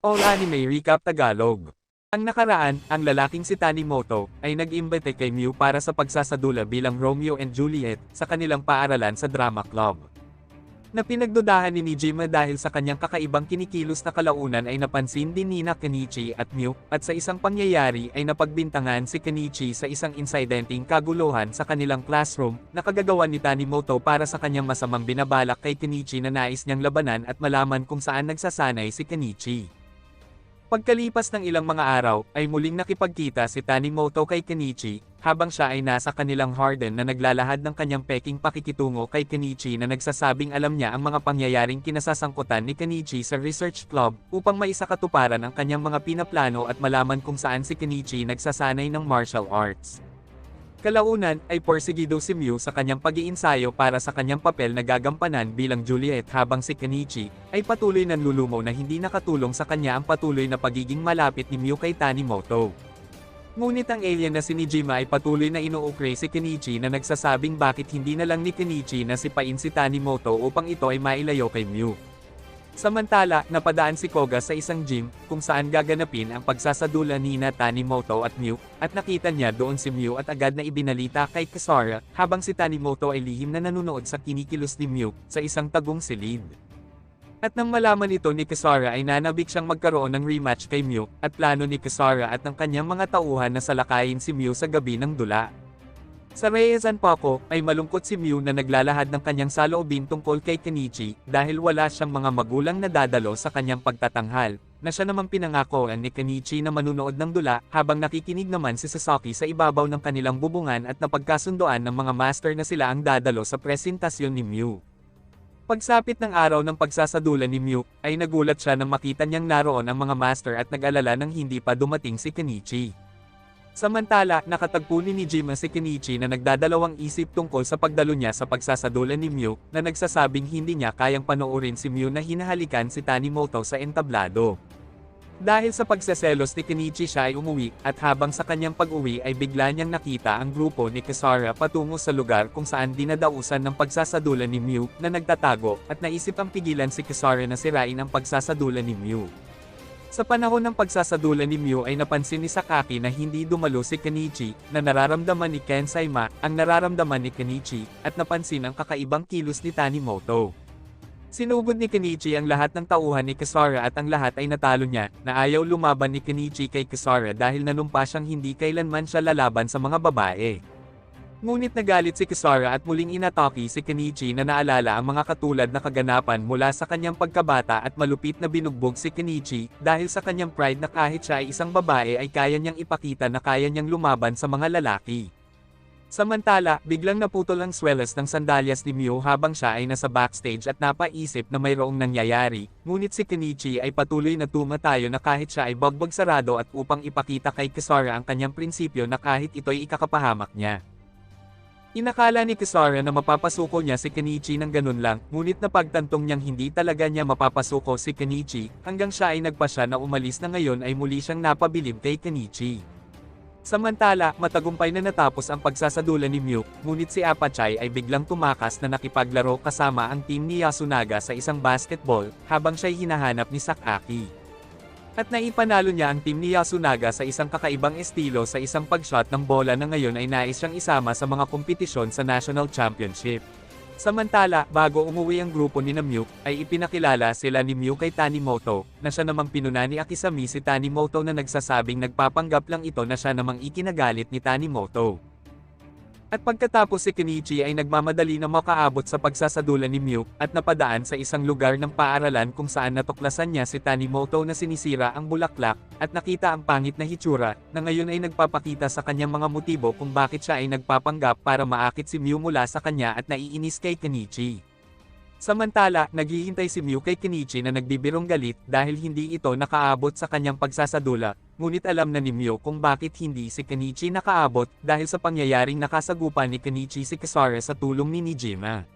All Anime Recap Tagalog. Ang nakaraan, ang lalaking si Tanimoto, ay nag-imbite kay Mew para sa pagsasadula bilang Romeo and Juliet, sa kanilang paaralan sa drama club. Na pinagdudahan ni Nijima dahil sa kanyang kakaibang kinikilos na kalaunan ay napansin din ni Kenichi at Mew, at sa isang pangyayari ay napagbintangan si Kenichi sa isang insidenteng kaguluhan sa kanilang classroom, na kagagawan ni Tanimoto para sa kanyang masamang binabalak kay Kenichi na nais niyang labanan at malaman kung saan nagsasanay si Kenichi. Pagkalipas ng ilang mga araw, ay muling nakipagkita si Tanimoto kay Kenichi, habang siya ay nasa kanilang harden na naglalahad ng kanyang peking pakikitungo kay Kenichi na nagsasabing alam niya ang mga pangyayaring kinasasangkutan ni Kenichi sa research club, upang maisakatuparan ang kanyang mga pinaplano at malaman kung saan si Kenichi nagsasanay ng martial arts. Kalaunan, ay porsigido si Mew sa kanyang pag-iinsayo para sa kanyang papel na gagampanan bilang Juliet habang si Kenichi, ay patuloy nang lulumo na hindi nakatulong sa kanya ang patuloy na pagiging malapit ni Mew kay Tanimoto. Ngunit ang alien na si Nijima ay patuloy na inuukray si Kenichi na nagsasabing bakit hindi na lang ni Kenichi na sipain si Tanimoto upang ito ay mailayo kay Mew. Samantala, napadaan si Koga sa isang gym, kung saan gaganapin ang pagsasadula ni Tanimoto at Mew, at nakita niya doon si Mew at agad na ibinalita kay Kisara, habang si Tanimoto ay lihim na nanunood sa kinikilos ni Mew, sa isang tagong silid. At nang malaman ito ni Kisara ay nanabik siyang magkaroon ng rematch kay Mew, at plano ni Kisara at ng kanyang mga tauhan na salakayin si Mew sa gabi ng dula. Sa Reizan Poco, ay malungkot si Mew na naglalahad ng kanyang saloobin tungkol kay Kenichi, dahil wala siyang mga magulang na dadalo sa kanyang pagtatanghal, na siya naman pinangakoan ni Kenichi na manunood ng dula, habang nakikinig naman si Sasaki sa ibabaw ng kanilang bubungan at napagkasundoan ng mga master na sila ang dadalo sa presentasyon ni Mew. Pagsapit ng araw ng pagsasadula ni Mew, ay nagulat siya nang makita niyang naroon ang mga master at nag-alala nang hindi pa dumating si Kenichi. Samantala, nakatagpo ni Nijima si Kenichi na nagdadalawang isip tungkol sa pagdalo niya sa pagsasadula ni Mew, na nagsasabing hindi niya kayang panoorin si Mew na hinahalikan si Tanimoto sa entablado. Dahil sa pagseselos ni Kenichi siya ay umuwi, at habang sa kanyang pag-uwi ay bigla niyang nakita ang grupo ni Kisara patungo sa lugar kung saan dinadausan ng pagsasadula ni Mew, na nagtatago, at naisip ang pigilan si Kisara na sirain ang pagsasadula ni Mew. Sa panahon ng pagsasadula ni Mew ay napansin ni Sakaki na hindi dumalo si Kenichi, na nararamdaman ni Kensaima ang nararamdaman ni Kenichi, at napansin ang kakaibang kilos ni Tanimoto. Sinugod ni Kenichi ang lahat ng tauhan ni Kisara at ang lahat ay natalo niya, na ayaw lumaban ni Kenichi kay Kisara dahil nanumpa siyang hindi kailanman siya lalaban sa mga babae. Ngunit nagalit si Kisara at muling inatake si Kenichi na naalala ang mga katulad na kaganapan mula sa kanyang pagkabata at malupit na binugbog si Kenichi, dahil sa kanyang pride na kahit siya ay isang babae ay kaya niyang ipakita na kaya niyang lumaban sa mga lalaki. Samantala, biglang naputol ang swelas ng sandalyas ni Mew habang siya ay nasa backstage at napaisip na mayroong nangyayari, ngunit si Kenichi ay patuloy na tumatayo na kahit siya ay bagbag sarado at upang ipakita kay Kisara ang kanyang prinsipyo na kahit ito'y ikakapahamak niya. Inakala ni Kisara na mapapasuko niya si Kenichi ng ganun lang, ngunit napagtantong niyang hindi talaga niya mapapasuko si Kenichi, hanggang siya ay nagpasya na umalis na ngayon ay muli siyang napabilib kay Kenichi. Samantala, matagumpay na natapos ang pagsasadula ni Mew, ngunit si Apachai ay biglang tumakas na nakipaglaro kasama ang team ni Yasunaga sa isang basketball, habang siya'y hinahanap ni Sakaki. At naipanalo niya ang team ni Yasunaga sa isang kakaibang estilo sa isang pag-shot ng bola na ngayon ay nais siyang isama sa mga kompetisyon sa National Championship. Samantala, bago umuwi ang grupo ni Mew, ay ipinakilala sila ni Mew kay Tanimoto, na siya namang pinuna ni Akisami si Tanimoto na nagsasabing nagpapanggap lang ito na siya namang ikinagalit ni Tanimoto. At pagkatapos si Kenichi ay nagmamadali na makaabot sa pagsasadula ni Mew, at napadaan sa isang lugar ng paaralan kung saan natuklasan niya si Tanimoto na sinisira ang bulaklak, at nakita ang pangit na hitsura, na ngayon ay nagpapakita sa kanyang mga motibo kung bakit siya ay nagpapanggap para maakit si Mew mula sa kanya at naiinis kay Kenichi. Samantala, naghihintay si Mew kay Kenichi na nagbibirong galit dahil hindi ito nakaabot sa kanyang pagsasadula, ngunit alam na ni Mew kung bakit hindi si Kenichi nakaabot dahil sa pangyayaring nakasagupan ni Kenichi si Kisara sa tulong ni Nijima.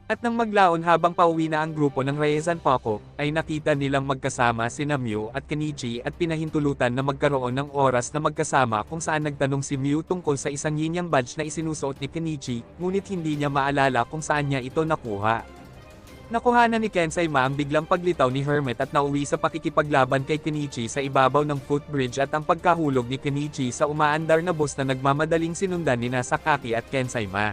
At nang maglaon habang pauwi na ang grupo ng Reizan Poco, ay nakita nilang magkasama sina Mew at Kenichi at pinahintulutan na magkaroon ng oras na magkasama kung saan nagtanong si Mew tungkol sa isang yin-yang badge na isinusuot ni Kenichi, ngunit hindi niya maalala kung saan niya ito nakuha. Nakuhanan ni Kensai-ma ang biglang paglitaw ni Hermit at nauwi sa pakikipaglaban kay Kenichi sa ibabaw ng footbridge at ang pagkahulog ni Kenichi sa umaandar na bus na nagmamadaling sinundan ni Sakaki at Kensai-ma.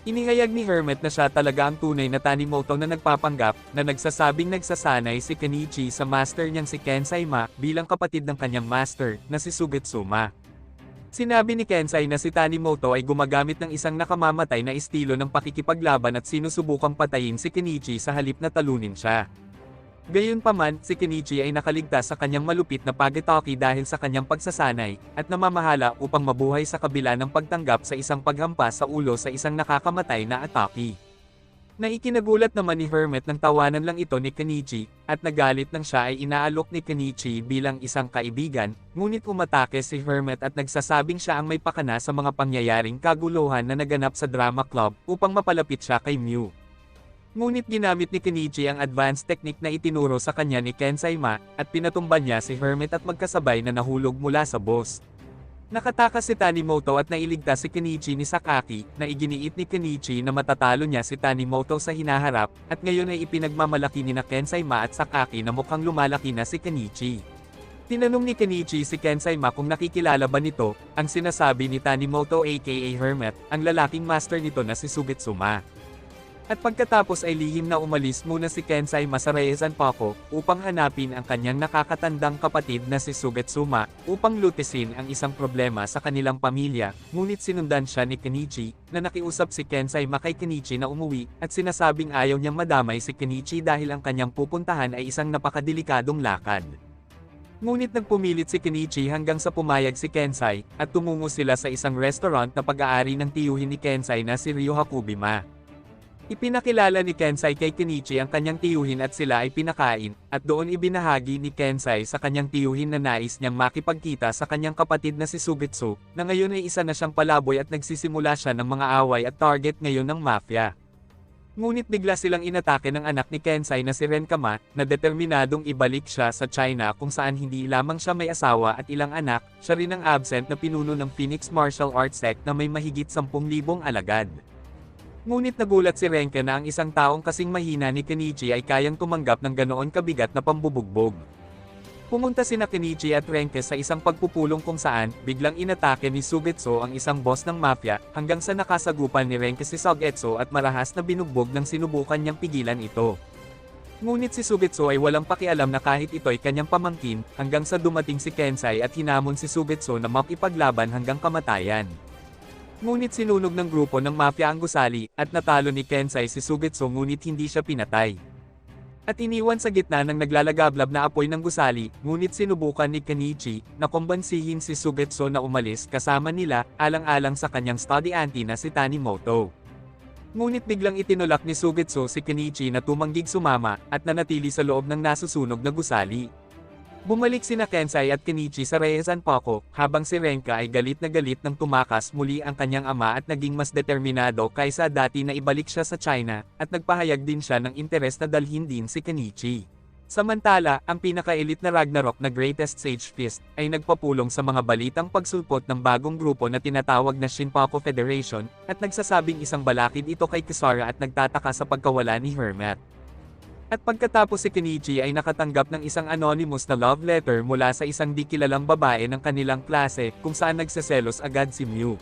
Inihayag ni Hermit na siya talaga ang tunay na Tanimoto na nagpapanggap, na nagsasabing nagsasanay si Kenichi sa master niyang si Kensai-ma bilang kapatid ng kanyang master, na si Sugetsuma. Sinabi ni Kensai na si Tanimoto ay gumagamit ng isang nakamamatay na estilo ng pakikipaglaban at sinusubukang patayin si Kenichi sa halip na talunin siya. Gayunpaman, si Kenichi ay nakaligtas sa kanyang malupit na pag-atake dahil sa kanyang pagsasanay, at namamahala upang mabuhay sa kabila ng pagtanggap sa isang paghampas sa ulo sa isang nakakamatay na atake. Naikinagulat naman ni Hermit nang tawanan lang ito ni Kenichi, at nagalit nang siya ay inaalok ni Kenichi bilang isang kaibigan, ngunit umatake si Hermit at nagsasabing siya ang may pakana sa mga pangyayaring kaguluhan na naganap sa drama club upang mapalapit siya kay Mew. Ngunit ginamit ni Kenichi ang advanced technique na itinuro sa kanya ni Kensai-ma, at pinatumban niya si Hermit at magkasabay na nahulog mula sa bus. Nakatakas si Tanimoto at nailigtas si Kenichi ni Sakaki, na iginiit ni Kenichi na matatalo niya si Tanimoto sa hinaharap, at ngayon ay ipinagmamalaki ni Kensai-ma at Sakaki na mukhang lumalaki na si Kenichi. Tinanong ni Kenichi si Kensai-ma kung nakikilala ba nito, ang sinasabi ni Tanimoto aka Hermit, ang lalaking master nito na si Sugetsuma. At pagkatapos ay lihim na umalis muna si Kensai-ma sa Reizanpaku, upang hanapin ang kanyang nakakatandang kapatid na si Sugetsuma, upang lutisin ang isang problema sa kanilang pamilya, ngunit sinundan siya ni Kenichi, na nakiusap si Kensai-ma kay Kenichi na umuwi, at sinasabing ayaw niyang madamay si Kenichi dahil ang kanyang pupuntahan ay isang napakadelikadong lakad. Ngunit nagpumilit si Kenichi hanggang sa pumayag si Kensai, at tumungo sila sa isang restaurant na pag-aari ng tiyuhin ni Kensai na si Ryohakubima. Ipinakilala ni Kensai kay Kenichi ang kanyang tiyuhin at sila ay pinakain, at doon ibinahagi ni Kensai sa kanyang tiyuhin na nais niyang makipagkita sa kanyang kapatid na si Sugetsu, na ngayon ay isa na siyang palaboy at nagsisimula siya ng mga away at target ngayon ng mafia. Ngunit bigla silang inatake ng anak ni Kensai na si Renkama, na determinadong ibalik siya sa China kung saan hindi lamang siya may asawa at ilang anak, siya rin ang absent na pinuno ng Phoenix Martial Arts Sect na may mahigit 10,000 alagad. Ngunit nagulat si Renka na ang isang taong kasing mahina ni Kenichi ay kayang tumanggap ng ganoon kabigat na pambubugbog. Pumunta sina Kenichi at Renka sa isang pagpupulong kung saan, biglang inatake ni Sugetsu ang isang boss ng mafia, hanggang sa nakasagupan ni Renka si Sugetsu at marahas na binugbog nang sinubukan niyang pigilan ito. Ngunit si Sugetsu ay walang pakialam na kahit ito ay kanyang pamangkin, hanggang sa dumating si Kensai at hinamon si Sugetsu na makipaglaban hanggang kamatayan. Ngunit sinunog ng grupo ng mafia ang gusali, at natalo ni Kensai si Sugetsu ngunit hindi siya pinatay. At iniwan sa gitna ng naglalagablab na apoy ng gusali, ngunit sinubukan ni Kenichi, na kumbansihin si Sugetsu na umalis kasama nila, alang-alang sa kanyang study auntie na si Tanimoto. Ngunit biglang itinulak ni Sugetsu si Kenichi na tumanggig sumama, at nanatili sa loob ng nasusunog na gusali. Bumalik sina Kensai at Kenichi sa Reizanpaku, habang si Renka ay galit na galit nang tumakas muli ang kanyang ama at naging mas determinado kaysa dati na ibalik siya sa China, at nagpahayag din siya ng interes na dalhin din si Kenichi. Samantala, ang pinaka-elite na Ragnarok na Greatest Sage Fist, ay nagpapulong sa mga balitang pagsulpot ng bagong grupo na tinatawag na Shinpaku Federation, at nagsasabing isang balakid ito kay Kisara at nagtataka sa pagkawala ni Hermit. At pagkatapos si Kenichi ay nakatanggap ng isang anonymous na love letter mula sa isang di kilalang babae ng kanilang klase, kung saan nagseselos agad si Mew.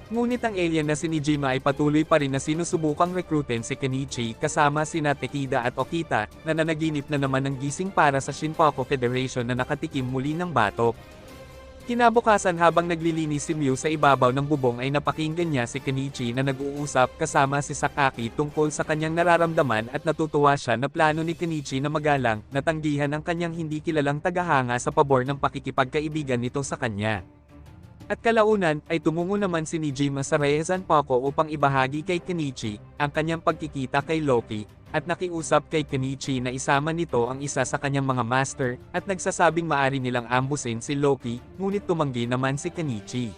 Ngunit ang alien na si Nijima ay patuloy pa rin na sinusubukang rekrutin si Kenichi kasama sina Tekida at Okita, na nanaginip na naman ng gising para sa Shinpaku Federation na nakatikim muli ng batok. Kinabukasan habang naglilinis si Mew sa ibabaw ng bubong ay napakinggan niya si Kenichi na nag-uusap kasama si Sakaki tungkol sa kanyang nararamdaman, at natutuwa siya na plano ni Kenichi na magalang, natanggihan ang kanyang hindi kilalang tagahanga sa pabor ng pakikipagkaibigan nito sa kanya. At kalaunan, ay tumungo naman si Nijima sa Reizanpaku upang ibahagi kay Kenichi ang kanyang pagkikita kay Loki, at nakiusap kay Kenichi na isama nito ang isa sa kanyang mga master, at nagsasabing maari nilang ambusin si Loki, ngunit tumanggi naman si Kenichi.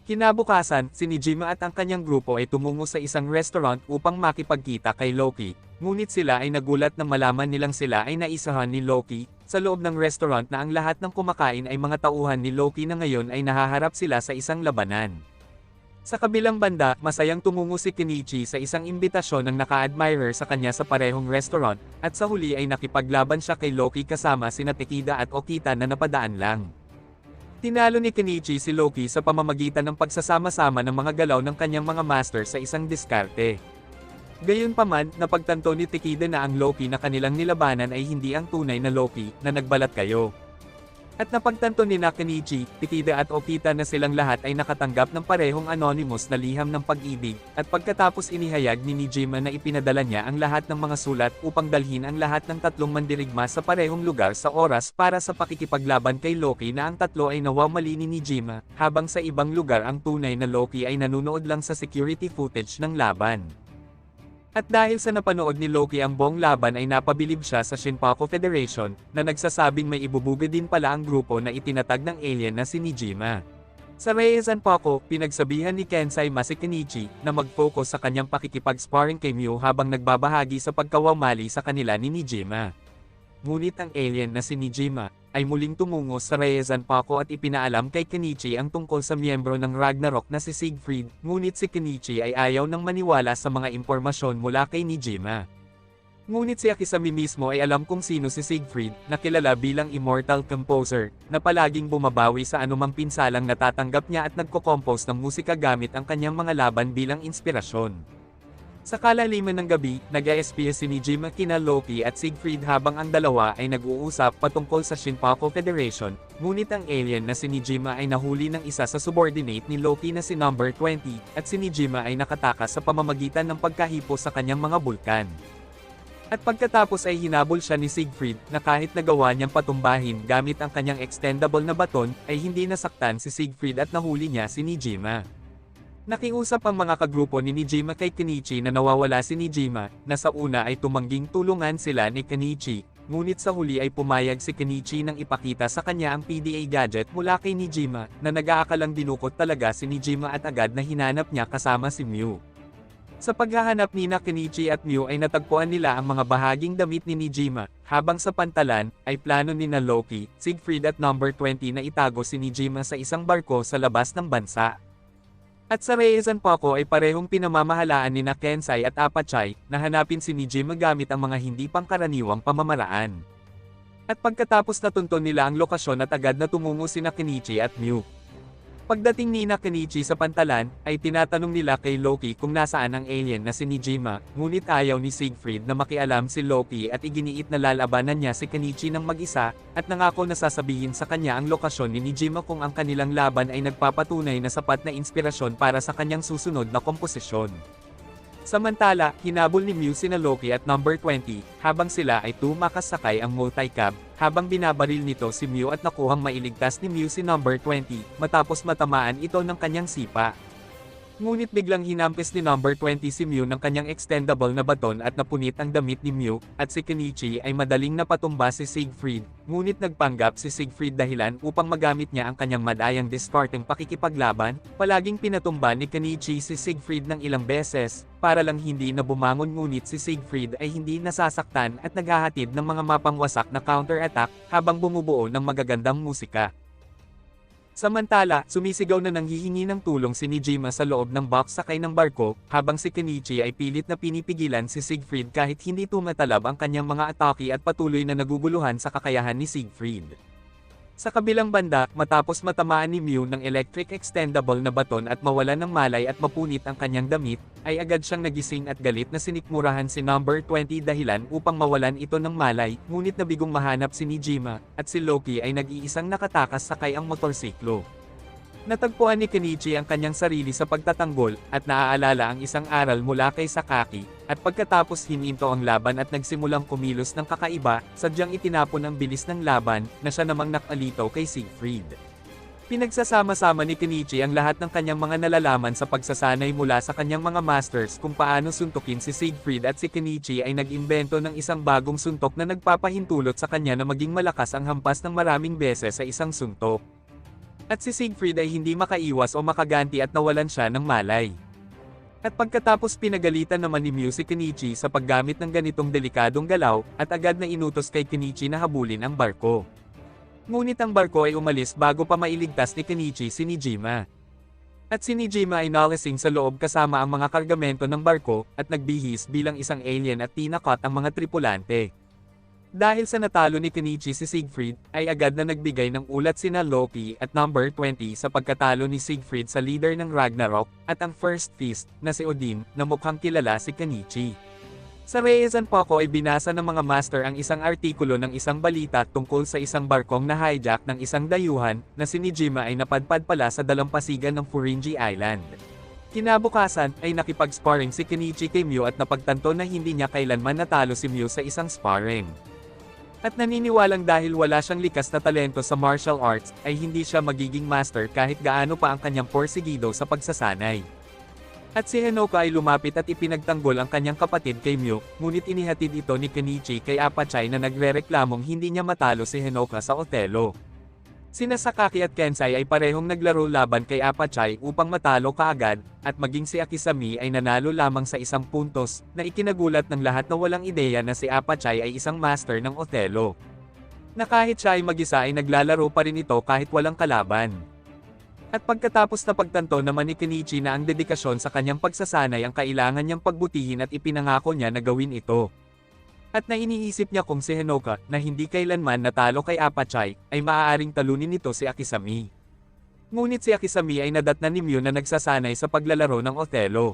Kinabukasan, si Nijima at ang kanyang grupo ay tumungo sa isang restaurant upang makipagkita kay Loki, ngunit sila ay nagulat nang malaman nilang sila ay naisahan ni Loki, sa loob ng restaurant na ang lahat ng kumakain ay mga tauhan ni Loki na ngayon ay nahaharap sila sa isang labanan. Sa kabilang banda, masayang tumungo si Kenichi sa isang imbitasyon ng naka-admirer sa kanya sa parehong restaurant, at sa huli ay nakipaglaban siya kay Loki kasama sina Takeda at Okita na napadaan lang. Tinalo ni Kenichi si Loki sa pamamagitan ng pagsasama-sama ng mga galaw ng kanyang mga master sa isang diskarte. Gayunpaman, napagtanto ni Takeda na ang Loki na kanilang nilabanan ay hindi ang tunay na Loki, na nagbalat kayo. At napagtanto ni Kenichi, Takeda at Okita na silang lahat ay nakatanggap ng parehong anonymous na liham ng pag-ibig, at pagkatapos inihayag ni Nijima na ipinadala niya ang lahat ng mga sulat upang dalhin ang lahat ng tatlong mandirigma sa parehong lugar sa oras para sa pakikipaglaban kay Loki na ang tatlo ay nawawali ni Nijima, habang sa ibang lugar ang tunay na Loki ay nanunood lang sa security footage ng laban. At dahil sa napanood ni Loki ang buong laban ay napabilib siya sa Shinpaku Federation, na nagsasabing may ibubuga din pala ang grupo na itinatag ng alien na si Nijima. Sa Reisanpaku, pinagsabihan ni Kensai Masi Kenichi na mag-focus sa kanyang pakikipag-sparring kay Mew habang nagbabahagi sa pagkawamali sa kanila ni Nijima. Ngunit ang alien na si Nijima ay muling tumungo sa Reisanpaku at ipinaalam kay Kenichi ang tungkol sa miyembro ng Ragnarok na si Siegfried, ngunit si Kenichi ay ayaw nang maniwala sa mga impormasyon mula kay Nijima. Ngunit si Akisami mismo ay alam kung sino si Siegfried, na kilala bilang immortal composer, na palaging bumabawi sa anumang pinsalang natatanggap niya at nagko-compose ng musika gamit ang kanyang mga laban bilang inspirasyon. Sa kalaliman ng gabi, nag-espiya si Nijima kina Loki at Siegfried habang ang dalawa ay nag-uusap patungkol sa Shinpaku Federation, ngunit ang alien na si Nijima ay nahuli ng isa sa subordinate ni Loki na si Number 20, at si Nijima ay nakatakas sa pamamagitan ng pagkahipo sa kanyang mga bulkan. At pagkatapos ay hinabol siya ni Siegfried, na kahit nagawa niyang patumbahin gamit ang kanyang extendable na baton, ay hindi nasaktan si Siegfried at nahuli niya si Nijima. Nakiusap ang mga kagrupo ni Nijima kay Kenichi na nawawala si Nijima, na sa una ay tumangging tulungan sila ni Kenichi, ngunit sa huli ay pumayag si Kenichi nang ipakita sa kanya ang PDA gadget mula kay Nijima, na nag-aakalang dinukot talaga si Nijima at agad na hinanap niya kasama si Mew. Sa paghahanap ni Kenichi at Mew ay natagpuan nila ang mga bahaging damit ni Nijima, habang sa pantalan, ay plano ni Loki, Siegfried at Number 20 na itago si Nijima sa isang barko sa labas ng bansa. At sa Reisanpaku ay parehong pinamamahalaan ni Kensai at Apachai, na hanapin si Nijima gamit ang mga hindi pangkaraniwang pamamaraan. At pagkatapos natunton nila ang lokasyon at agad na tumungo si Kenichi at Mew. Pagdating ni Kenichi sa pantalan, ay tinatanong nila kay Loki kung nasaan ang alien na si Nijima, ngunit ayaw ni Siegfried na makialam si Loki at iginiit na lalabanan niya si Kenichi ng mag-isa, at nangako na sasabihin sa kanya ang lokasyon ni Nijima kung ang kanilang laban ay nagpapatunay na sapat na inspirasyon para sa kanyang susunod na komposisyon. Samantala, hinabol ni Mew sina Loki at Number 20, habang sila ay tumakasakay ang multi-cab, habang binabaril nito si Mew at nakuhang mailigtas ni Mew si Number 20, matapos matamaan ito ng kanyang sipa. Ngunit biglang hinampis ni Number 20 si Mew ng kanyang extendable na baton at napunit ang damit ni Mew, at si Kenichi ay madaling napatumba si Siegfried, ngunit nagpanggap si Siegfried dahilan upang magamit niya ang kanyang madayang discarding pakikipaglaban. Palaging pinatumba ni Kenichi si Siegfried ng ilang beses, para lang hindi na bumangon, ngunit si Siegfried ay hindi nasasaktan at naghahatid ng mga mapangwasak na counter-attack habang bumubuo ng magagandang musika. Samantala, sumisigaw na nanghihingi ng tulong si Nijima sa loob ng box sakay ng barko, habang si Kenichi ay pilit na pinipigilan si Siegfried kahit hindi tumatalab ang kanyang mga atake at patuloy na naguguluhan sa kakayahan ni Siegfried. Sa kabilang banda, matapos matamaan ni Mew ng electric extendable na baton at mawalan ng malay at mapunit ang kanyang damit, ay agad siyang nagising at galit na sinikmurahan si Number 20 dahilan upang mawalan ito ng malay, ngunit nabigong mahanap si Nijima, at si Loki ay nag-iisang nakatakas sakay ang motorsiklo. Natagpuan ni Kenichi ang kanyang sarili sa pagtatanggol, at naaalala ang isang aral mula kay Sakaki, at pagkatapos hininto ang laban at nagsimulang kumilos ng kakaiba, sadyang itinapon ang bilis ng laban, na siya namang nakalitaw kay Siegfried. Pinagsasama-sama ni Kenichi ang lahat ng kanyang mga nalalaman sa pagsasanay mula sa kanyang mga masters kung paano suntukin si Siegfried, at si Kenichi ay nag-imbento ng isang bagong suntok na nagpapahintulot sa kanya na maging malakas ang hampas ng maraming beses sa isang suntok. At si Siegfried ay hindi makaiwas o makaganti at nawalan siya ng malay. At pagkatapos pinagalitan naman ni Mew si Kenichi sa paggamit ng ganitong delikadong galaw, at agad na inutos kay Kenichi na habulin ang barko. Ngunit ang barko ay umalis bago pa mailigtas ni Kenichi si Nijima. At si Nijima ay nalasing sa loob kasama ang mga kargamento ng barko, at nagbihis bilang isang alien at tinakot ang mga tripulante. Dahil sa natalo ni Kenichi si Siegfried, ay agad na nagbigay ng ulat sina Loki at number 20 sa pagkatalo ni Siegfried sa leader ng Ragnarok, at ang First Fist, na si Odin, na mukhang kilala si Kenichi. Sa Reizan Poco ay binasa ng mga master ang isang artikulo ng isang balita tungkol sa isang barkong na hijack ng isang dayuhan, na si Nijima ay napadpad pala sa dalampasigan ng Furingi Island. Kinabukasan, ay nakipag-sparring si Kenichi kay Mew at napagtanto na hindi niya kailanman natalo si Mew sa isang sparring. At naniniwalang dahil wala siyang likas na talento sa martial arts, ay hindi siya magiging master kahit gaano pa ang kanyang porsigido sa pagsasanay. At si Hinoka ay lumapit at ipinagtanggol ang kanyang kapatid kay Mew, ngunit inihatid ito ni Kenichi kay Apachai na nagrereklamong hindi niya matalo si Hinoka sa Othello. Sina Sakaki at Kensai ay parehong naglaro laban kay Apachai upang matalo kaagad, at maging si Akisami ay nanalo lamang sa isang puntos, na ikinagulat ng lahat na walang ideya na si Apachai ay isang master ng Othello. Na kahit siya ay mag-isa ay naglalaro pa rin ito kahit walang kalaban. At pagkatapos na pagtanto naman ni Kenichi na ang dedikasyon sa kanyang pagsasanay ang kailangan niyang pagbutihin at ipinangako niya na gawin ito. At na iniisip niya kung si Hinoka, na hindi kailanman natalo kay Apachai, ay maaaring talunin nito si Akisami. Ngunit si Akisami ay nadatnan ni Mew na nagsasanay sa paglalaro ng Othello.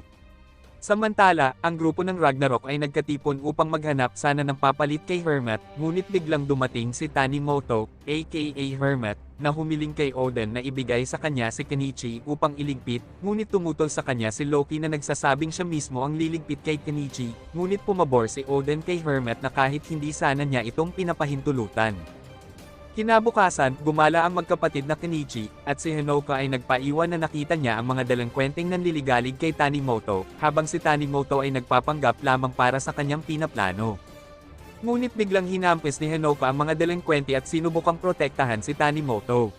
Samantala, ang grupo ng Ragnarok ay nagkatipon upang maghanap sana ng papalit kay Hermat, ngunit biglang dumating si Tanimoto, aka Hermat, na humiling kay Oden na ibigay sa kanya si Kenichi upang iligpit, ngunit tumutol sa kanya si Loki na nagsasabing siya mismo ang liligpit kay Kenichi, ngunit pumabor si Oden kay Hermat na kahit hindi sana niya itong pinapahintulutan. Kinabukasan, gumala ang magkapatid na Kenichi, at si Hinoka ay nagpaiwan na nakita niya ang mga delinkwenteng nanliligalig kay Tanimoto, habang si Tanimoto ay nagpapanggap lamang para sa kanyang pinaplano. Ngunit biglang hinampis ni Hinoka ang mga delinkwente at sinubukang protektahan si Tanimoto.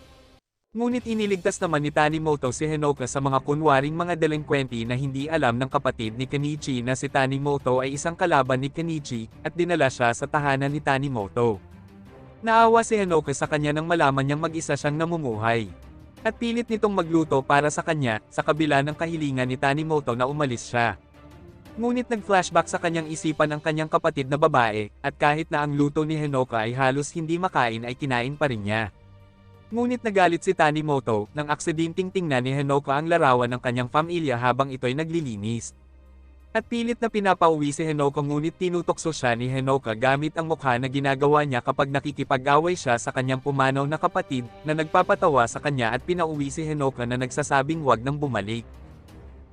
Ngunit iniligtas naman ni Tanimoto si Hinoka sa mga kunwaring mga delinkwente na hindi alam ng kapatid ni Kenichi na si Tanimoto ay isang kalaban ni Kenichi, at dinala siya sa tahanan ni Tanimoto. Naawa si Hinoka sa kanya nang malaman niyang mag-isa siyang namumuhay. At pilit nitong magluto para sa kanya, sa kabila ng kahilingan ni Tanimoto na umalis siya. Ngunit nag-flashback sa kanyang isipan ang kanyang kapatid na babae, at kahit na ang luto ni Hinoka ay halos hindi makain ay kinain pa rin niya. Ngunit nagalit si Tanimoto, nang aksidenteng tingnan ni Hinoka ang larawan ng kanyang pamilya habang ito'y naglilinis. At pilit na pinapauwi si Hinoka ngunit tinutokso siya ni Hinoka gamit ang mukha na ginagawa niya kapag nakikipag-away siya sa kanyang pumanaw na kapatid, na nagpapatawa sa kanya at pinauwi si Hinoka na nagsasabing wag nang bumalik.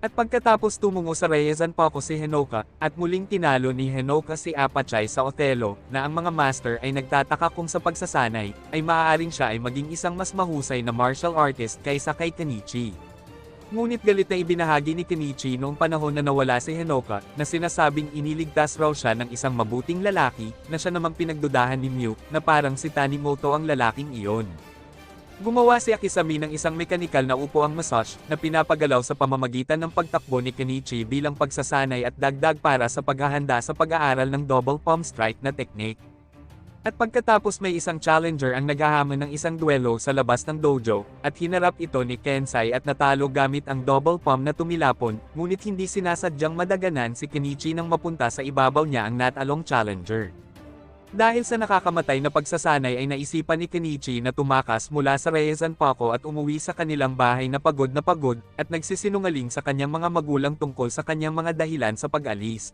At pagkatapos tumungo sa Reizan Poco si Hinoka, at muling tinalo ni Hinoka si Apachai sa Othello, na ang mga master ay nagtataka kung sa pagsasanay, ay maaaring siya ay maging isang mas mahusay na martial artist kaysa kay Kenichi. Ngunit galit na ibinahagi ni Kenichi noong panahon na nawala si Hinoka, na sinasabing iniligtas raw siya ng isang mabuting lalaki, na siya namang pinagdudahan ni Mew, na parang si Tanimoto ang lalaking iyon. Gumawa si Akisami ng isang mekanikal na upuang massage, na pinapagalaw sa pamamagitan ng pagtakbo ni Kenichi bilang pagsasanay at dagdag para sa paghahanda sa pag-aaral ng double palm strike na technique. At pagkatapos may isang challenger ang naghahamon ng isang duelo sa labas ng dojo, at hinarap ito ni Kensai at natalo gamit ang double palm na tumilapon, ngunit hindi sinasadyang madaganan si Kenichi nang mapunta sa ibabaw niya ang natalong challenger. Dahil sa nakakamatay na pagsasanay ay naisipan ni Kenichi na tumakas mula sa Reizan Poco at umuwi sa kanilang bahay na pagod, at nagsisinungaling sa kanyang mga magulang tungkol sa kanyang mga dahilan sa pag-alis.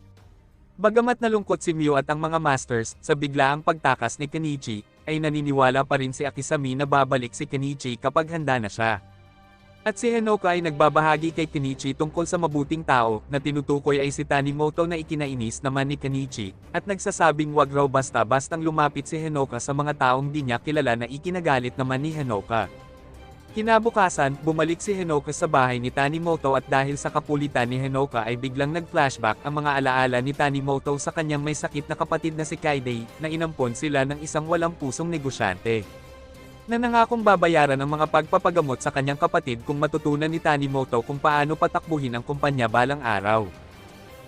Bagamat nalungkot si Mew at ang mga masters sa biglaang pagtakas ni Kenichi, ay naniniwala pa rin si Akisami na babalik si Kenichi kapag handa na siya. At si Hinoka ay nagbabahagi kay Kenichi tungkol sa mabuting tao, na tinutukoy ay si Tanimoto na ikinainis naman ni Kenichi, at nagsasabing wag raw basta-bastang lumapit si Hinoka sa mga taong di niya kilala na ikinagalit naman ni Hinoka. Kinabukasan, bumalik si Hinoka sa bahay ni Tanimoto at dahil sa kapulitan ni Hinoka ay biglang nag-flashback ang mga alaala ni Tanimoto sa kanyang may sakit na kapatid na si Kaide, na inampon sila ng isang walang pusong negosyante. Na nangakong babayaran ang mga pagpapagamot sa kanyang kapatid kung matutunan ni Tanimoto kung paano patakbuhin ang kumpanya balang araw.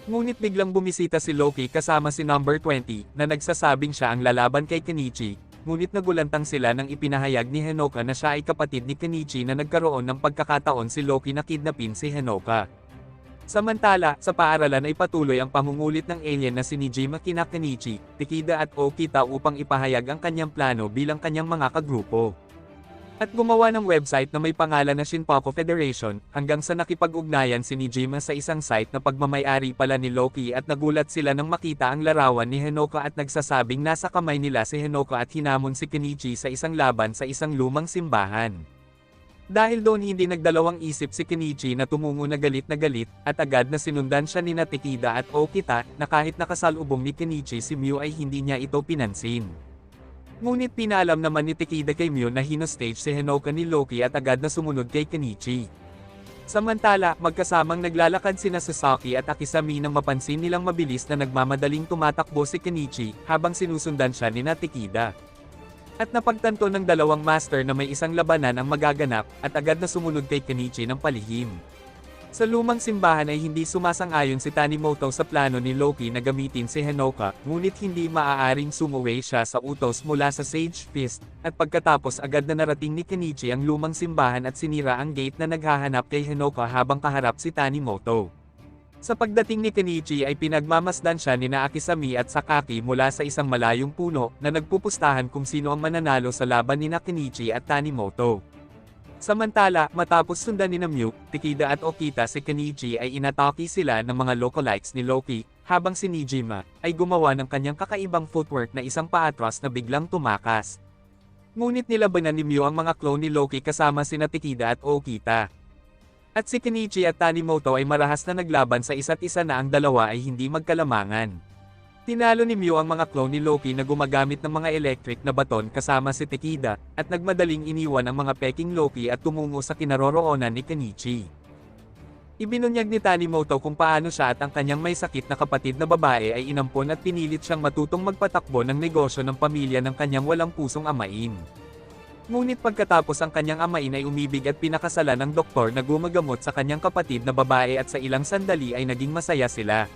Ngunit biglang bumisita si Loki kasama si number 20, na nagsasabing siya ang lalaban kay Kenichi, ngunit nagulantang sila nang ipinahayag ni Hinoka na siya ay kapatid ni Kenichi na nagkaroon ng pagkakataon si Loki na kidnapin si Hinoka. Samantala, sa paaralan ay patuloy ang pangungulit ng alien na si Nijima kina Kenichi, Takeda at Okita upang ipahayag ang kanyang plano bilang kanyang mga kagrupo. At gumawa ng website na may pangalan na Shinpaku Federation, hanggang sa nakipag-ugnayan si Nijima sa isang site na pagmamay-ari pala ni Loki at nagulat sila nang makita ang larawan ni Hinoka at nagsasabing nasa kamay nila si Hinoka at hinamon si Kenichi sa isang laban sa isang lumang simbahan. Dahil doon hindi nagdalawang isip si Kenichi na tumungo na galit at agad na sinundan siya ni Takeda at Okita na kahit nakasalubong ni Kenichi si Mew ay hindi niya ito pinansin. Ngunit pinaalam naman ni Takeda kay Mew na hinostage si Hinoka ni Loki at agad na sumunod kay Kenichi. Samantala, magkasamang naglalakad sina Sasaki at Akisami nang mapansin nilang mabilis na nagmamadaling tumatakbo si Kenichi habang sinusundan siya ni Takeda. At napagtanto ng dalawang master na may isang labanan ang magaganap, at agad na sumunod kay Kenichi ng palihim. Sa lumang simbahan ay hindi sumasang-ayon si Tanimoto sa plano ni Loki na gamitin si Hinoka, ngunit hindi maaaring sumuway siya sa utos mula sa Sage Fist, at pagkatapos agad na narating ni Kenichi ang lumang simbahan at sinira ang gate na naghahanap kay Hinoka habang kaharap si Tanimoto. Sa pagdating ni Kenichi ay pinagmamasdan siya ni Akisami at Sakaki mula sa isang malayong puno na nagpupustahan kung sino ang mananalo sa laban ni Kenichi at Tanimoto. Samantala, matapos sundan ni Mew, Takeda at Okita si Kenichi ay inatake sila ng mga lookalikes ni Loki, habang si Nijima ay gumawa ng kanyang kakaibang footwork na isang paatras na biglang tumakas. Ngunit nilabanan ni Mew ang mga clone ni Loki kasama sina Takeda at Okita. At si Kenichi at Tanimoto ay marahas na naglaban sa isa't isa na ang dalawa ay hindi magkalamangan. Tinalo ni Mew ang mga clone ni Loki na gumagamit ng mga electric na baton kasama si Takeda, at nagmadaling iniwan ang mga peking Loki at tumungo sa kinaroroonan ni Kenichi. Ibinunyag ni Tanimoto kung paano siya at ang kanyang may sakit na kapatid na babae ay inampon at pinilit siyang matutong magpatakbo ng negosyo ng pamilya ng kanyang walang pusong amain. Ngunit pagkatapos ang kanyang amain ay umibig at pinakasalan ng doktor na gumagamot sa kanyang kapatid na babae at sa ilang sandali ay naging masaya sila.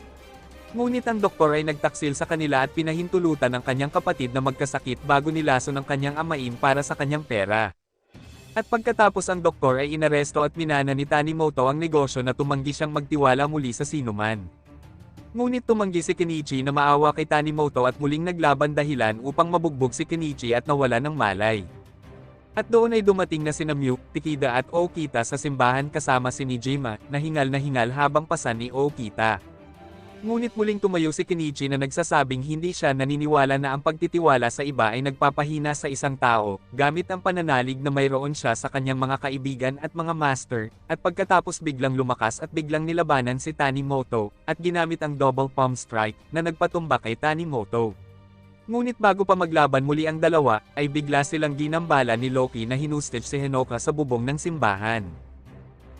Ngunit ang doktor ay nagtaksil sa kanila at pinahintulutan ang kanyang kapatid na magkasakit bago nilaso ng kanyang amain para sa kanyang pera. At pagkatapos ang doktor ay inaresto at minana ni Tanimoto ang negosyo na tumanggi siyang magtiwala muli sa sinuman. Ngunit tumanggi si Kenichi na maawa kay Tanimoto at muling naglaban dahilan upang mabugbog si Kenichi at nawala ng malay. At doon ay dumating na sina Mew, Takeda at Okita sa simbahan kasama si Nijima, na hingal habang pasan ni Okita. Ngunit muling tumayo si Kenichi na nagsasabing hindi siya naniniwala na ang pagtitiwala sa iba ay nagpapahina sa isang tao, gamit ang pananalig na mayroon siya sa kanyang mga kaibigan at mga master, at pagkatapos biglang lumakas at biglang nilabanan si Tanimoto, at ginamit ang double palm strike, na nagpatumba kay Tanimoto. Ngunit bago pa maglaban muli ang dalawa, ay bigla silang ginambala ni Loki na hinustage si Hinoka sa bubong ng simbahan.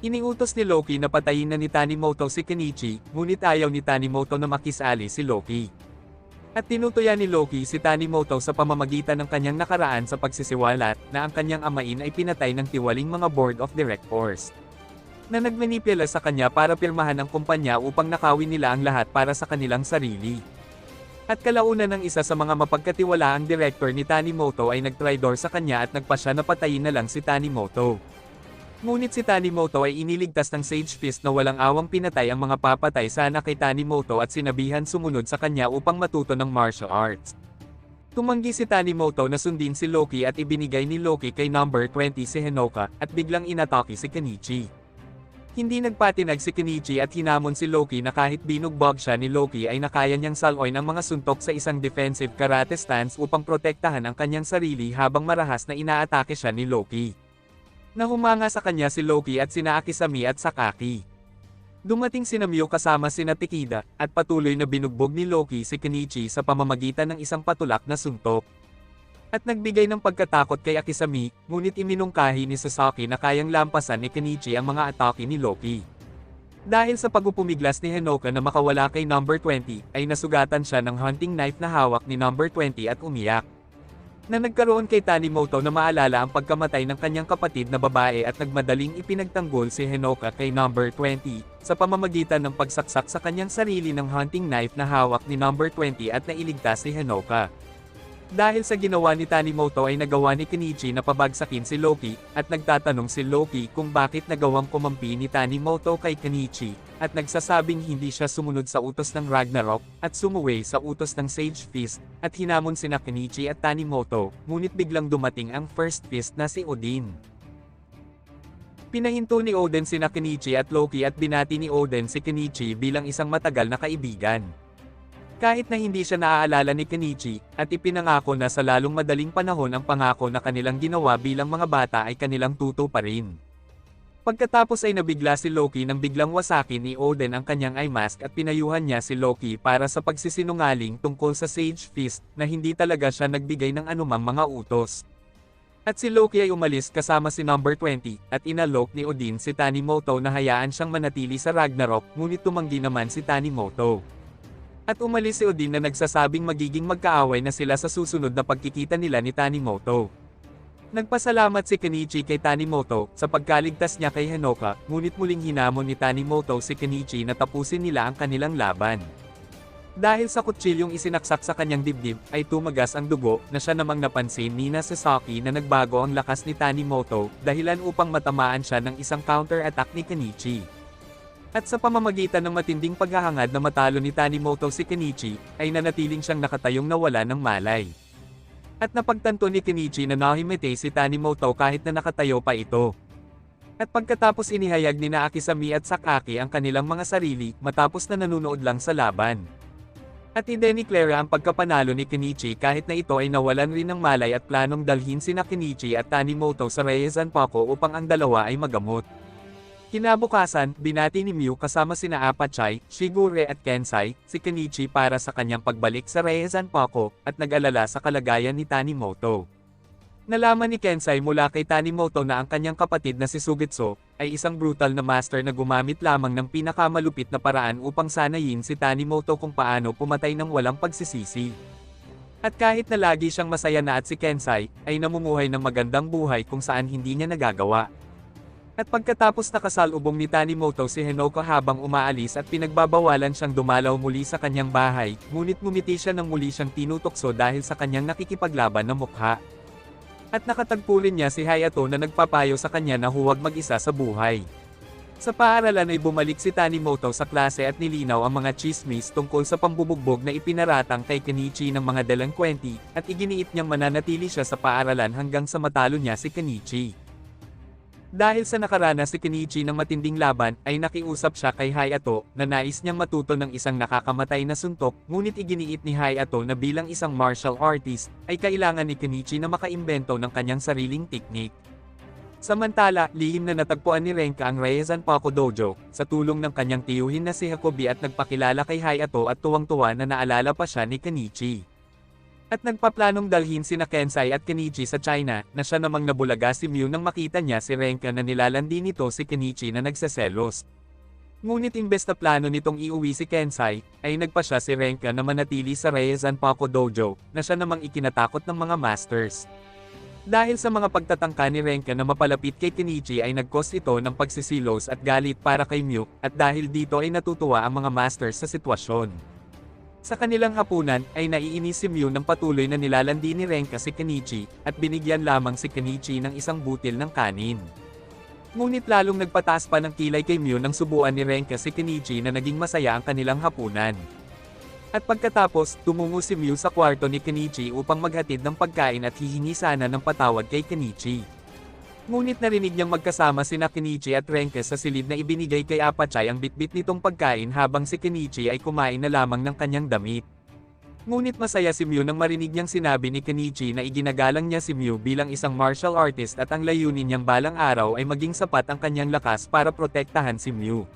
Iniutos ni Loki na patayin na ni Tanimoto si Kenichi, ngunit ayaw ni Tanimoto na makisali si Loki. At tinutuya ni Loki si Tanimoto sa pamamagitan ng kanyang nakaraan sa pagsisiwalat, na ang kanyang amain ay pinatay ng tiwaling mga board of directors, na nagmanipula sa kanya para pirmahan ang kumpanya upang nakawin nila ang lahat para sa kanilang sarili. At kalaunan ng isa sa mga mapagkatiwalaang director ni Tanimoto ay nagtraidor sa kanya at nagpasya na patayin na lang si Tanimoto. Ngunit si Tanimoto ay iniligtas ng Sage Fist na walang awang pinatay ang mga papatay sana kay Tanimoto at sinabihan sumunod sa kanya upang matuto ng martial arts. Tumanggi si Tanimoto na sundin si Loki at ibinigay ni Loki kay number 20 si Hinoka, at biglang inatake si Kenichi. Hindi nagpatinag si Kenichi at hinamon si Loki na kahit binugbog siya ni Loki ay nakaya niyang saloy ang mga suntok sa isang defensive karate stance upang protektahan ang kanyang sarili habang marahas na inaatake siya ni Loki. Nahumanga sa kanya si Loki at sina Akisami at Sakaki. Dumating sina Mew kasama sina Takeda, at patuloy na binugbog ni Loki si Kenichi sa pamamagitan ng isang patulak na suntok. At nagbigay ng pagkatakot kay Akisami, ngunit iminungkahi ni Sasaki na kayang lampasan ni Kenichi ang mga atake ni Loki. Dahil sa pagpupumiglas ni Hinoka na makawala kay number 20, ay nasugatan siya ng hunting knife na hawak ni number 20 at umiyak. Na nagkaroon kay Tanimoto na maalala ang pagkamatay ng kanyang kapatid na babae at nagmadaling ipinagtanggol si Hinoka kay number 20, sa pamamagitan ng pagsaksak sa kanyang sarili ng hunting knife na hawak ni number 20 at nailigtas si Hinoka. Dahil sa ginawa ni Tanimoto ay nagawa ni Kenichi na pabagsakin si Loki, at nagtatanong si Loki kung bakit nagawang kumampi ni Tanimoto kay Kenichi, at nagsasabing hindi siya sumunod sa utos ng Ragnarok, at sumuway sa utos ng Sage Fist, at hinamon sina Kenichi at Tanimoto, ngunit biglang dumating ang First Fist na si Odin. Pinahinto ni Odin sina Kenichi at Loki at binati ni Odin si Kenichi bilang isang matagal na kaibigan. Kahit na hindi siya naaalala ni Kenichi, at ipinangako na sa lalong madaling panahon ang pangako na kanilang ginawa bilang mga bata ay kanilang tuto pa rin. Pagkatapos ay nabigla si Loki nang biglang wasakin ni Odin ang kanyang eye mask at pinayuhan niya si Loki para sa pagsisinungaling tungkol sa Sage Fist na hindi talaga siya nagbigay ng anumang mga utos. At si Loki ay umalis kasama si Number 20, at inalok ni Odin si Tanimoto na hayaan siyang manatili sa Ragnarok, ngunit tumanggi naman si Tanimoto. At umalis si Odin na nagsasabing magiging magkaaway na sila sa susunod na pagkikita nila ni Tanimoto. Nagpasalamat si Kenichi kay Tanimoto sa pagkaligtas niya kay Hinoka, ngunit muling hinamon ni Tanimoto si Kenichi na tapusin nila ang kanilang laban. Dahil sa kutsilyong isinaksak sa kanyang dibdib, ay tumagas ang dugo, na siya namang napansin ni Sasaki na nagbago ang lakas ni Tanimoto, dahilan upang matamaan siya ng isang counter-attack ni Kenichi. At sa pamamagitan ng matinding paghahangad na matalo ni Tanimoto si Kenichi, ay nanatiling siyang nakatayong nawala ng malay. At napagtanto ni Kenichi na nahimete si Tanimoto kahit na nakatayo pa ito. At pagkatapos inihayag ni Akisami at Sakaki ang kanilang mga sarili, matapos na nanunood lang sa laban. At idineklara ang pagkapanalo ni Kenichi kahit na ito ay nawalan rin ng malay at planong dalhin sina Kenichi at Tanimoto sa Reizanpaku upang ang dalawa ay magamot. Kinabukasan, binati ni Mew kasama sina Apachai, Shigure at Kensai, si Kenichi para sa kanyang pagbalik sa Reizanpaku, at nag-alala sa kalagayan ni Tanimoto. Nalaman ni Kensai mula kay Tanimoto na ang kanyang kapatid na si Sugitsu, ay isang brutal na master na gumamit lamang ng pinakamalupit na paraan upang sanayin si Tanimoto kung paano pumatay ng walang pagsisisi. At kahit na lagi siyang masaya na at si Kensai, ay namumuhay ng magandang buhay kung saan hindi niya nagagawa. At pagkatapos nakasalubong ni Tanimoto si Hinoka habang umaalis at pinagbabawalan siyang dumalaw muli sa kanyang bahay, ngunit ngumiti siya nang muli siyang tinutokso dahil sa kanyang nakikipaglaban na mukha. At nakatagpo rin niya si Hayato na nagpapayo sa kanya na huwag mag-isa sa buhay. Sa paaralan ay bumalik si Tanimoto sa klase at nilinaw ang mga chismis tungkol sa pambubugbog na ipinaratang kay Kenichi ng mga delinkwente, at iginiit niyang mananatili siya sa paaralan hanggang sa matalo niya si Kenichi. Dahil sa nakaranas si Kenichi ng matinding laban, ay nakiusap siya kay Hayato, na nais niyang matuto ng isang nakakamatay na suntok, ngunit iginiit ni Hayato na bilang isang martial artist, ay kailangan ni Kenichi na makaimbento ng kanyang sariling teknik. Samantala, lihim na natagpuan ni Renka ang Reizanpaku Dojo, sa tulong ng kanyang tiyuhin na si Hakobi at nagpakilala kay Hayato at tuwang-tuwa na naalala pa siya ni Kenichi. At nagpaplanong dalhin sina Kensai at Kenichi sa China, na siya namang nabulaga si Mew nang makita niya si Renka na nilalandi nito si Kenichi na nagseselos. Ngunit imbes na plano nitong iuwi si Kensai, ay nagpa siya si Renka na manatili sa Reizanpaku Dojo, na siya namang ikinatakot ng mga masters. Dahil sa mga pagtatangka ni Renka na mapalapit kay Kenichi ay nag-cause ito ng pagsisilos at galit para kay Mew, at dahil dito ay natutuwa ang mga masters sa sitwasyon. Sa kanilang hapunan, ay naiinis si Mew nang patuloy na nilalandi ni Renka si Kenichi, at binigyan lamang si Kenichi ng isang butil ng kanin. Ngunit lalong nagpataas pa ng kilay kay Mew nang subuan ni Renka si Kenichi na naging masaya ang kanilang hapunan. At pagkatapos, tumungo si Mew sa kwarto ni Kenichi upang maghatid ng pagkain at hihingi sana ng patawad kay Kenichi. Ngunit narinig niyang magkasama sina Kenichi at Renka sa silid na ibinigay kay Apachai ang bitbit nitong pagkain habang si Kenichi ay kumain na lamang ng kanyang damit. Ngunit masaya si Mew nang marinig niyang sinabi ni Kenichi na iginagalang niya si Mew bilang isang martial artist at ang layunin niyang balang araw ay maging sapat ang kanyang lakas para protektahan si Mew.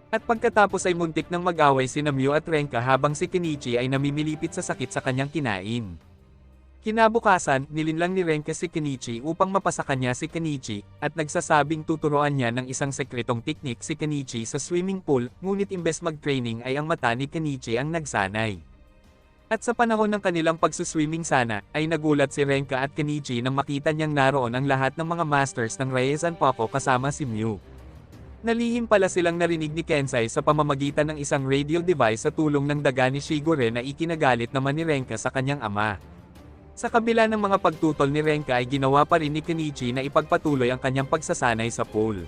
At pagkatapos ay muntik nang mag-away sina Mew at Renka habang si Kenichi ay namimilipit sa sakit sa kanyang kinain. Kinabukasan, nilinlang ni Renka si Kenichi upang mapasa kanya si Kenichi, at nagsasabing tuturuan niya ng isang sekretong teknik si Kenichi sa swimming pool, ngunit imbes mag-training ay ang mata ni Kenichi ang nagsanay. At sa panahon ng kanilang pagsuswimming sana, ay nagulat si Renka at Kenichi nang makita niyang naroon ang lahat ng mga masters ng Reizanpaku kasama si Mew. Nalihim pala silang narinig ni Kensai sa pamamagitan ng isang radio device sa tulong ng daga ni Shigure na ikinagalit naman ni Renka sa kanyang ama. Sa kabila ng mga pagtutol ni Renka ay ginawa pa rin ni Kenichi na ipagpatuloy ang kanyang pagsasanay sa pool.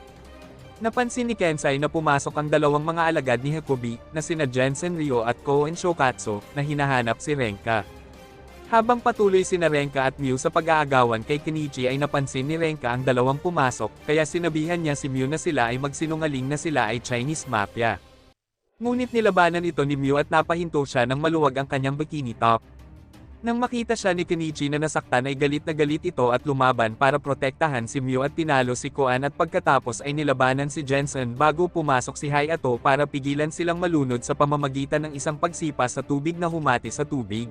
Napansin ni Kensai na pumasok ang dalawang mga alagad ni Hakubi, na sina Jensen Ryo at Koen Shokatsu, na hinahanap si Renka. Habang patuloy sina Renka at Mew sa pag-aagawan kay Kenichi ay napansin ni Renka ang dalawang pumasok, kaya sinabihan niya si Mew na sila ay magsinungaling na sila ay Chinese Mafia. Ngunit nilabanan ito ni Mew at napahinto siya ng maluwag ang kanyang bikini top. Nang makita siya ni Kenichi na nasaktan ay galit na galit ito at lumaban para protektahan si Mew at tinalo si Koan at pagkatapos ay nilabanan si Jensen bago pumasok si Hayato para pigilan silang malunod sa pamamagitan ng isang pagsipa sa tubig na humati sa tubig.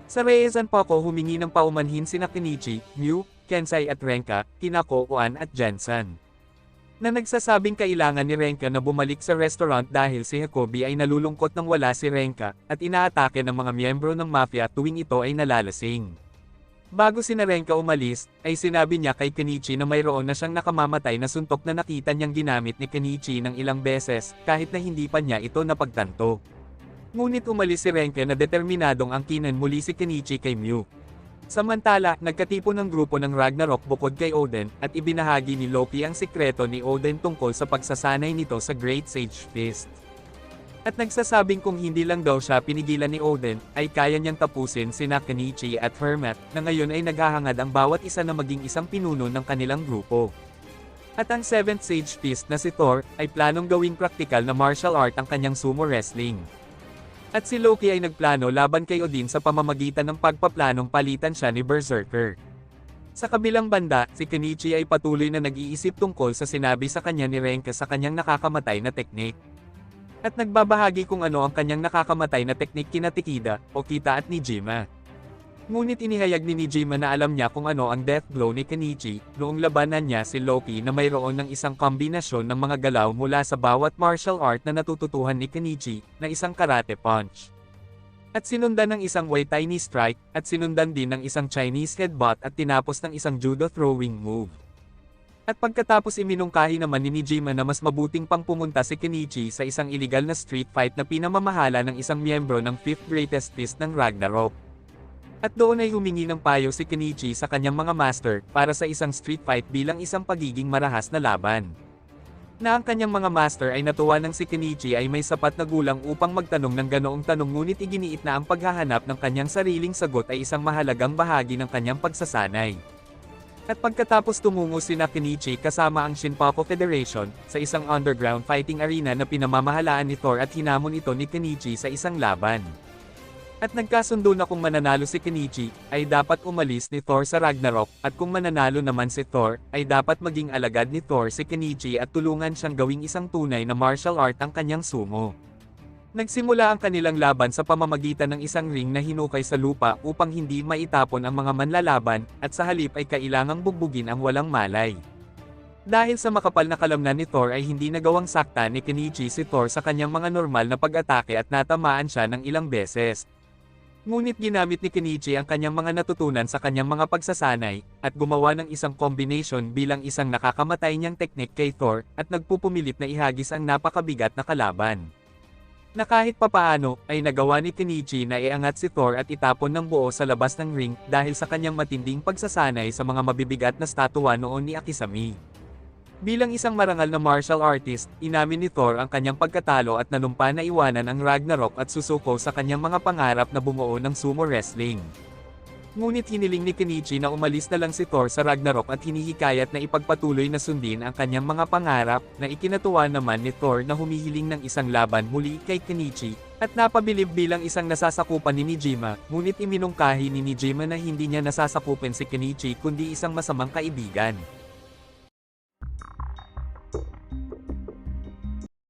Sa Reizan Poco humingi ng paumanhin sina Kenichi, Mew, Kensai at Renka, kina Koan at Jensen. Na nagsasabing kailangan ni Renka na bumalik sa restaurant dahil si Hakubi ay nalulungkot nang wala si Renka, at inaatake ng mga miyembro ng mafia tuwing ito ay nalalasing. Bago sina Renka umalis, ay sinabi niya kay Kenichi na mayroon na siyang nakamamatay na suntok na nakita niyang ginamit ni Kenichi ng ilang beses, kahit na hindi pa niya ito napagtanto. Ngunit umalis si Renka na determinadong angkinan muli si Kenichi kay Mew. Samantala, nagkatipon ng grupo ng Ragnarok bukod kay Oden, at ibinahagi ni Loki ang sikreto ni Oden tungkol sa pagsasanay nito sa Great Sage Fist. At nagsasabing kung hindi lang daw siya pinigilan ni Oden, ay kaya niyang tapusin sina Kenichi at Hermat, na ngayon ay naghahangad ang bawat isa na maging isang pinuno ng kanilang grupo. At ang 7th Sage Fist na si Thor, ay planong gawing praktikal na martial art ang kanyang sumo wrestling. At si Loki ay nagplano laban kay Odin sa pamamagitan ng pagpaplanong palitan siya ni Berserker. Sa kabilang banda, si Kenichi ay patuloy na nag-iisip tungkol sa sinabi sa kanya ni Renka sa kanyang nakakamatay na teknik. At nagbabahagi kung ano ang kanyang nakakamatay na teknik kina Takeda, Okita at Nijima. Ngunit inihayag ni Nijima na alam niya kung ano ang death blow ni Kenichi, noong labanan niya si Loki na mayroon ng isang kombinasyon ng mga galaw mula sa bawat martial art na natututuhan ni Kenichi, na isang karate punch. At sinundan ng isang Muay Thai knee strike, at sinundan din ng isang Chinese headbutt at tinapos ng isang judo throwing move. At pagkatapos iminungkahi naman ni Nijima na mas mabuting pang pumunta si Kenichi sa isang illegal na street fight na pinamamahala ng isang miyembro ng 5th Greatest Fist ng Ragnarok. At doon ay humingi ng payo si Kenichi sa kanyang mga master, para sa isang street fight bilang isang pagiging marahas na laban. Na ang kanyang mga master ay natuwa ng si Kenichi ay may sapat na gulang upang magtanong ng ganoong tanong, ngunit iginiit na ang paghahanap ng kanyang sariling sagot ay isang mahalagang bahagi ng kanyang pagsasanay. At pagkatapos tumungo sina Kenichi kasama ang Shinpaku Federation, sa isang underground fighting arena na pinamamahalaan ni Thor, at hinamon ito ni Kenichi sa isang laban. At nagkasundo na kung mananalo si Kenichi, ay dapat umalis ni Thor sa Ragnarok, at kung mananalo naman si Thor, ay dapat maging alagad ni Thor si Kenichi at tulungan siyang gawing isang tunay na martial art ang kanyang sumo. Nagsimula ang kanilang laban sa pamamagitan ng isang ring na hinukay sa lupa upang hindi maitapon ang mga manlalaban, at sa halip ay kailangang bugbugin ang walang malay. Dahil sa makapal na kalamnan ni Thor ay hindi nagawang sakta ni Kenichi si Thor sa kanyang mga normal na pag-atake at natamaan siya ng ilang beses. Ngunit ginamit ni Kenichi ang kanyang mga natutunan sa kanyang mga pagsasanay, at gumawa ng isang combination bilang isang nakakamatay niyang teknik kay Thor, at nagpupumilit na ihagis ang napakabigat na kalaban. Na kahit papaano, ay nagawa ni Kenichi na iangat si Thor at itapon ng buo sa labas ng ring, dahil sa kanyang matinding pagsasanay sa mga mabibigat na statwa noon ni Akisami. Bilang isang marangal na martial artist, inamin ni Thor ang kanyang pagkatalo at nanumpa na iwanan ang Ragnarok at susuko sa kanyang mga pangarap na bumuo ng sumo wrestling. Ngunit hiniling ni Kenichi na umalis na lang si Thor sa Ragnarok at hinihikayat na ipagpatuloy na sundin ang kanyang mga pangarap, na ikinatuwa naman ni Thor na humihiling ng isang laban muli kay Kenichi, at napabilib bilang isang nasasakupan ni Nijima, ngunit iminungkahi ni Nijima na hindi niya nasasakupan si Kenichi kundi isang masamang kaibigan.